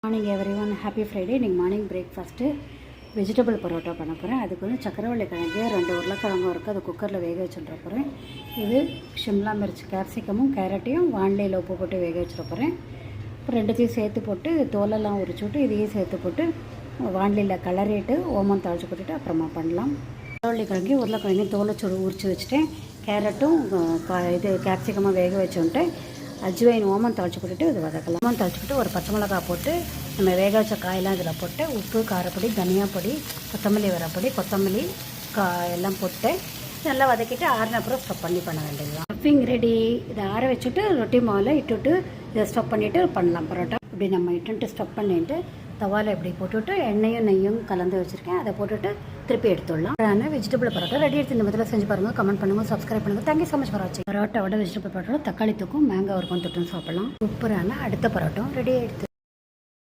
Morning everyone, happy Friday. இன்றைக்கி morning breakfast vegetable parotta பண்ண போகிறேன். அதுக்கு வந்து சக்கரவள்ளி கிழங்கு 2 உருளைக்கிழங்கும் இருக்குது. அது குக்கரில் வேக வச்சுட்டு போகிறேன். இது ஷிம்லா மிர்ச், கேப்சிகமும் கேரட்டையும் வானிலையில் உப்பு போட்டு வேக வச்சுட்டு போகிறேன். அப்புறம் ரெண்டுத்தையும் சேர்த்து போட்டு தோலெல்லாம் உரிச்சு விட்டு இதையும் சேர்த்து போட்டு வானிலையில் கலரிட்டு ஓமம் தாளித்து போட்டுட்டு அப்புறமா பண்ணலாம். சக்கரவள்ளி கிழங்கு உருளைக்கிழங்கையும் தோலை உரிச்சு வச்சுட்டேன். கேரட்டும் இது கேப்சிகமாக வேக வச்சுட்டு அஜ்வைன் ஓமம் தாளிச்சு போட்டுட்டு இது வதக்கலாம். ஓமம் தாளிச்சு போட்டு ஒரு பச்சை மிளகா போட்டு நம்ம வேக வச்ச காயெல்லாம் இதில் போட்டு உப்பு, காரப்பொடி, தனியா பொடி, கொத்தமல்லி வரப்பொடி, கொத்தமல்லி எல்லாம் போட்டு நல்லா வதக்கிட்டு ஆறின அப்புறம் ஸ்டப் பண்ணி பண்ண வேண்டியது தான். Stuffing ready. இதை ஆற வச்சுட்டு ரொட்டி மாவில் இட்டுட்டு இதை ஸ்டப் பண்ணிவிட்டு பண்ணலாம் பரோட்டா. இப்படி நம்ம இட்டுட்டு ஸ்டப் பண்ணிட்டு தவாவில் இப்படி போட்டுவிட்டு எண்ணெயும் நெய்யும் கலந்து வச்சுருக்கேன். அதை போட்டுட்டு திருப்பி எடுத்துடலாம். ஆனால் வெஜிடபிள் பரோட்டா ரெடி எடுத்து இந்த முதல்ல செஞ்சு பாருங்கள். கமெண்ட் பண்ணுங்கள், சப்ஸ்கிரைப் பண்ணுங்கள். தேங்க்யூ ஸோ மச் ஃபார் வாட்சிங். பரோட்டாவோட வெஜிடபிள் பரோட்டா தக்காளி தூக்கும் மேங்காய் ஒரு தொட்டு சாப்பிடலாம். சூப்பரான அடுத்த பரோட்டா ரெடி ஆகிடுது.